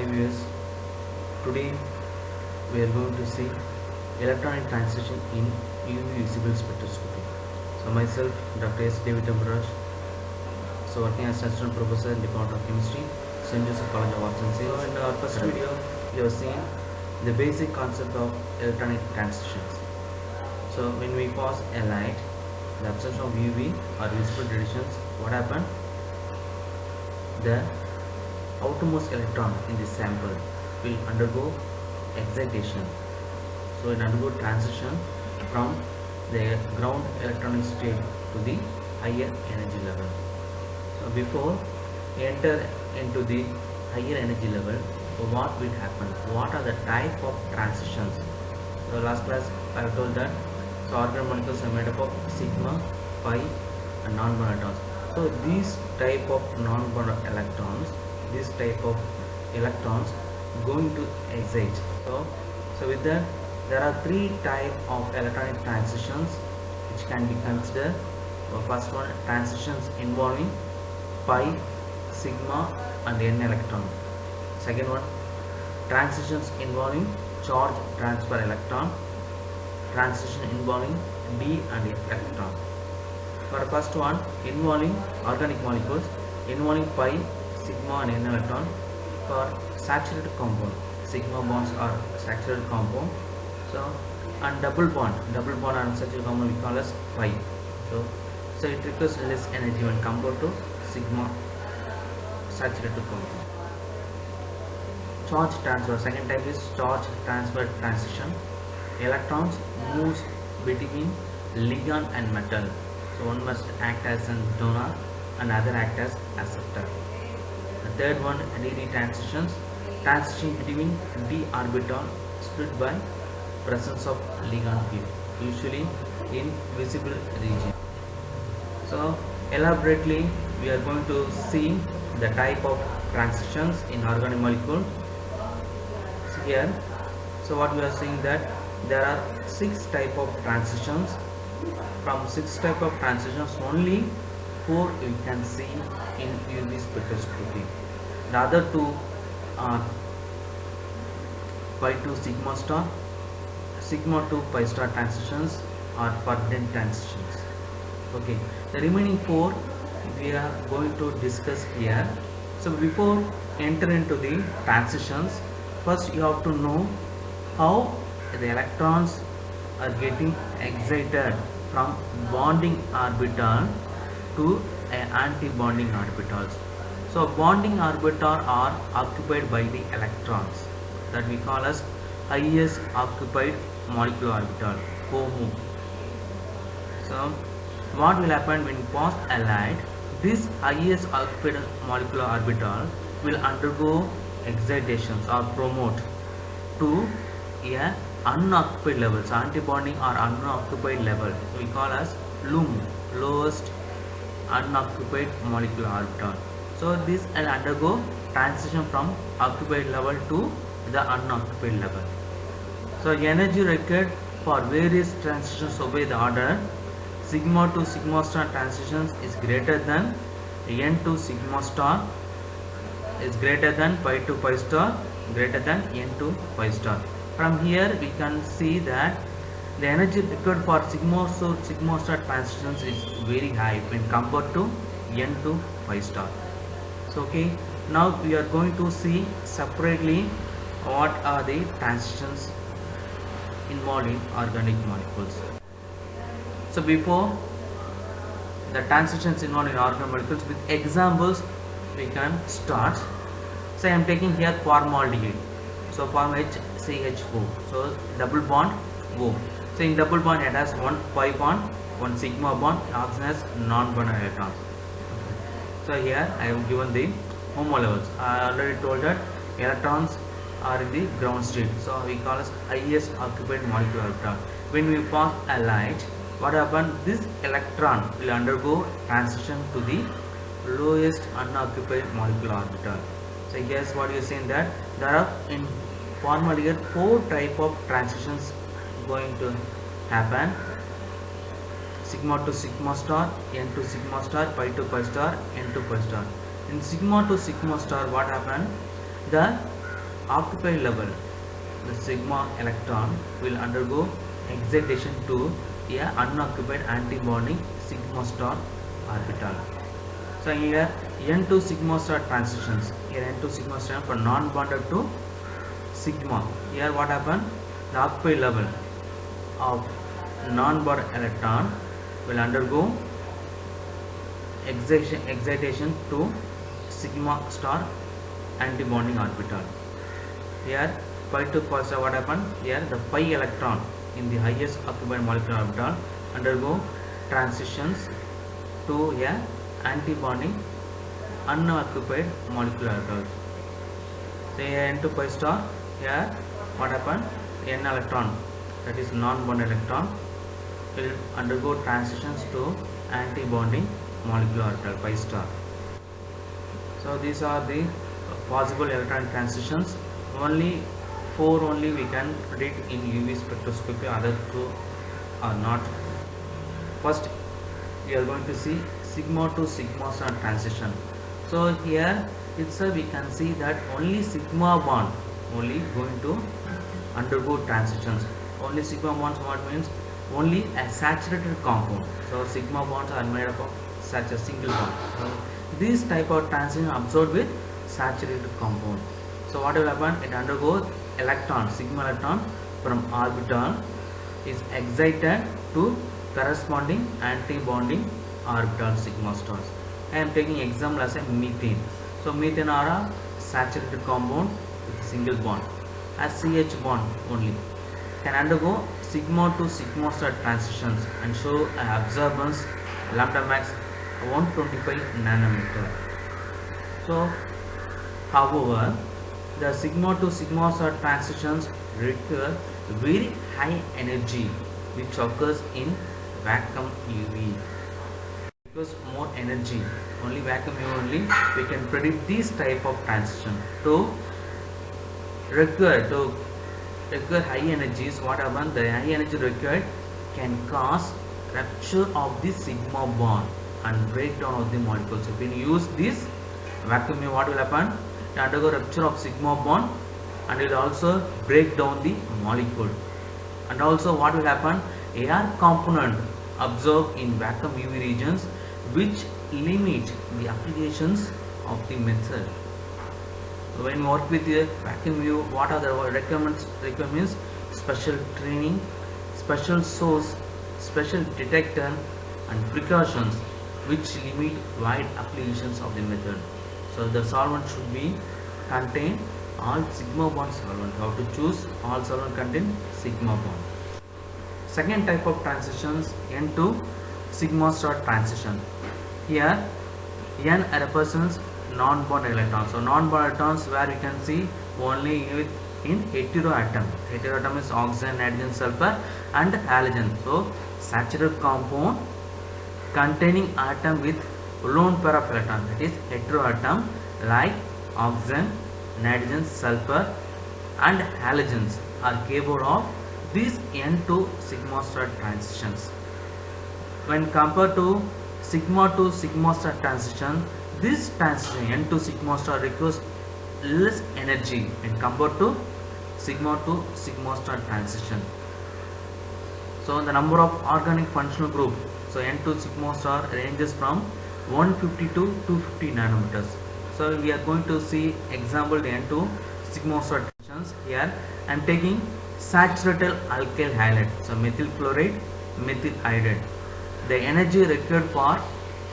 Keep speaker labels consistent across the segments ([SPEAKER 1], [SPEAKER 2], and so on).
[SPEAKER 1] Hi viewers, today we are going to see electronic transition in UV visible spectroscopy. So myself, Dr. S. David Ambraj, so working as assistant professor in Department of Chemistry, St. Joseph College of Arts and Sciences. So in our first video, we have seen the basic concept of electronic transitions. So when we pass a light, the absence of UV or visible radiations, what happened? The outermost electron in this sample will undergo excitation. So it undergo transition from the ground electronic state to the higher energy level. So before enter into the higher energy level, what will happen? What are the type of transitions? So last class I have told that so organ molecules are made up of sigma, pi and non-bonded electrons. So these type of non-bonded electrons, this type of electrons going to excite. So with that, there are three type of electronic transitions which can be considered. First one, transitions involving pi, sigma and n electron. Second one, transitions involving charge transfer electron, transition involving d and f electron. For first one, involving organic molecules, involving pi, sigma and n electron. For saturated compound, sigma bonds are saturated compound. So and double bond on saturated compound we call as pi. So it requires less energy when compared to sigma saturated compound. Charge transfer, second type is charge transfer transition. Electrons moves between ligand and metal. So one must act as a donor and other act as acceptor. The third one, DD transitions, transition between d orbital split by presence of ligand field, usually in visible region. So elaborately we are going to see the type of transitions in organic molecule here. So what we are seeing that there are 6 type of transitions. From 6 type of transitions, only 4 we can see in UV spectroscopy. The other 2 are pi to sigma star, sigma to pi star transitions or forbidden transitions. Okay, the remaining 4 we are going to discuss here. So before enter into the transitions, first you have to know how the electrons are getting excited from bonding orbital to anti-bonding orbitals. So bonding orbital are occupied by the electrons that we call as highest occupied molecular orbital, HOMO. So what will happen when you pass a light? This highest occupied molecular orbital will undergo excitations or promote to a unoccupied levels, anti-bonding or unoccupied level we call as LUM, lowest unoccupied molecular orbital. So this will undergo transition from occupied level to the unoccupied level. So energy required for various transitions obey the order. Sigma to sigma star transitions is greater than n to sigma star is greater than pi to pi star greater than n to pi star. From here we can see that the energy required for sigma to sigma star transitions is very high when compared to n to pi star. So okay, now we are going to see separately what are the transitions involved in organic molecules. So before the transitions involved in organic molecules, with examples we can start. So I am taking here formaldehyde. So form HCHO. So double bond O. So in double bond it has one pi bond, one sigma bond, oxygen has non-bonded electrons. So here I have given the HOMO levels. I already told that electrons are in the ground state. So we call as highest occupied molecular orbital. When we pass a light, what happens? This electron will undergo transition to the lowest unoccupied molecular orbital. So guess what you are saying that there are in formaldehyde 4 type of transitions going to happen. Sigma to sigma star, n to sigma star, pi to pi star, n to pi star. In sigma to sigma star, what happened? The occupied level, the sigma electron will undergo excitation to a unoccupied antibonding sigma star orbital. So here n2 sigma star transitions. Here n2 sigma star for non-bonded to sigma. Here what happened? The occupied level of non-bonded electron will undergo excitation to sigma star antibonding orbital. Here pi to positive, what happened? Here the pi electron in the highest occupied molecular orbital undergo transitions to a antibonding unoccupied molecular orbital. So here n to pi star, here what happened? N electron, that is non-bonded electron, will undergo transitions to antibonding molecular orbital pi star. So these are the possible electron transitions. Only 4 only we can predict in UV spectroscopy, other 2 are not. First we are going to see sigma to sigma star transition. So here itself we can see that only sigma bond only going to undergo transitions. Only sigma bonds, what means? Only a saturated compound. So sigma bonds are made up of such a single bond. So this type of transition observed with saturated compound. So what will happen? It undergoes electron, sigma electron from orbital is excited to corresponding anti-bonding orbital sigma stars. I am taking example as a methane. So methane are a saturated compound with a single bond. As CH bond only can undergo sigma to sigma star transitions and show an absorbance lambda max 125 nanometer. So however, the sigma to sigma star transitions require very high energy which occurs in vacuum UV. Because more energy, only vacuum UV only we can predict this type of transition. To require high energies, what happens? The high energy required can cause rupture of the sigma bond and breakdown of the molecules. If we use this vacuum UV, what will happen? It undergo rupture of sigma bond and it will also break down the molecule. And also what will happen? Air component observed in vacuum UV regions which limit the applications of the method. When we work with the vacuum UV, what are the requirements? Requirements: special training, special source, special detector and precautions which limit wide applications of the method. So the solvent should be contain all sigma bond solvent. How to choose? All solvent contain sigma bond. Second type of transitions, N to sigma star transition. Here N represents non-bond electrons. So non-bond electrons where you can see only in heteroatom. Heteroatom is oxygen, nitrogen, sulfur and halogen. So saturated compound containing atom with lone pair of electrons, that is heteroatom, like oxygen, nitrogen, sulfur and halogens are capable of these N2 sigma star transitions. When compared to sigma star transition, this transition N2 sigma star requires less energy when compared to sigma star transition. So the number of organic functional group, so N2 sigma star ranges from 150 to 250 nanometers. So we are going to see example N2 sigma star transitions. Here I am taking saturated alkyl halide, so methyl chloride, methyl iodide. The energy required for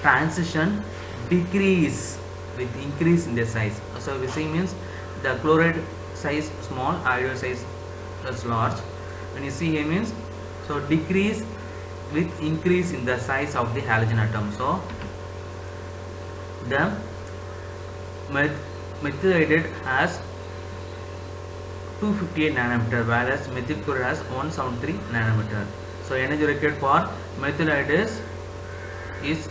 [SPEAKER 1] transition decrease with increase in the size. So we see means the chloride size small, iodide size is large. When you see here means, so decrease with increase in the size of the halogen atom. So the methyl iodide has 258 nanometer, whereas methyl chloride has 173 nanometer. So energy required for methyl iodide is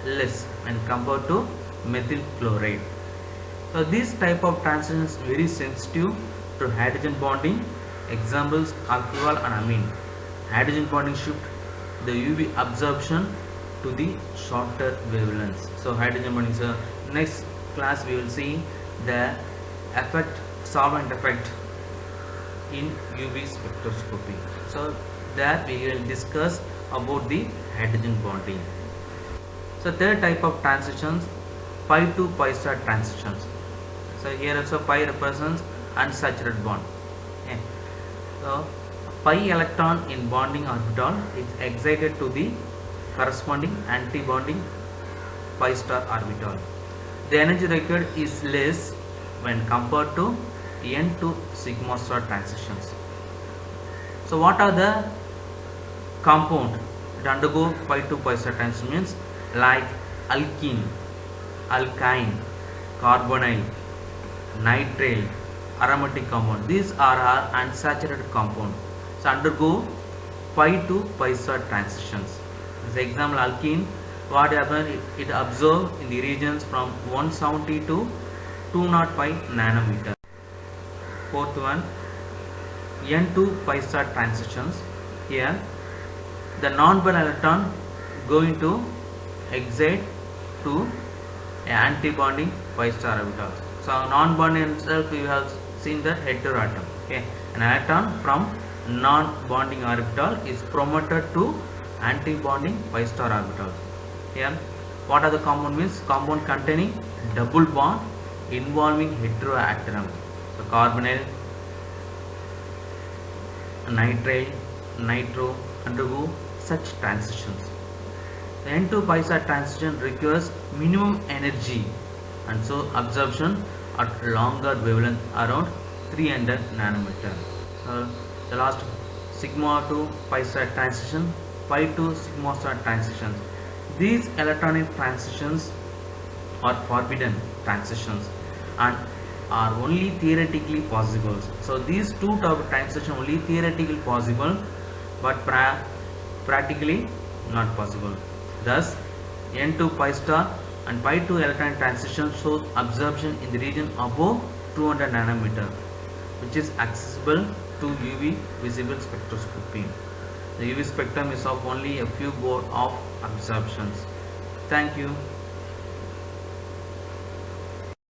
[SPEAKER 1] less when compared to methyl chloride. So this type of transition is very sensitive to hydrogen bonding. Examples: alcohol and amine. Hydrogen bonding shift the UV absorption to the shorter wavelengths. So hydrogen bonding. So next class we will see the effect solvent effect in UV spectroscopy. So there we will discuss about the hydrogen bonding. So third type of transitions, pi to pi star transitions. So here also pi represents unsaturated bond. Okay. So pi electron in bonding orbital is excited to the corresponding anti-bonding pi star orbital. The energy required is less when compared to n to sigma star transitions. So what are the compound that undergo pi to pi star transition? Means like alkene, alkyne, carbonyl, nitrile, aromatic compound. These are our unsaturated compound. So undergo pi to pi star transitions. As example, alkene, what happens? It absorbs in the regions from 170 to 205 nanometer. Fourth one, n to pi star transitions. Here, the non-bond electron going to excite to anti-bonding pi star orbital. So non-bonding itself we have seen the heteroatom. Okay, an electron from non-bonding orbital is promoted to anti-bonding pi star orbital. Here, what are the compound means? Compound containing double bond involving heteroatom. So carbonyl, nitrile, nitro undergo such transitions. The n to pi star transition requires minimum energy and so absorption at longer wavelength around 300 nanometer. So the last, sigma to pi star transition, pi to sigma star transitions. These electronic transitions are forbidden transitions and are only theoretically possible. So these two type of transition only theoretically possible, but practically not possible. Thus, n to pi star and pi to electron transition shows absorption in the region above 200 nanometer, which is accessible to UV visible spectroscopy. The UV spectrum is of only a few mode of absorptions. Thank you.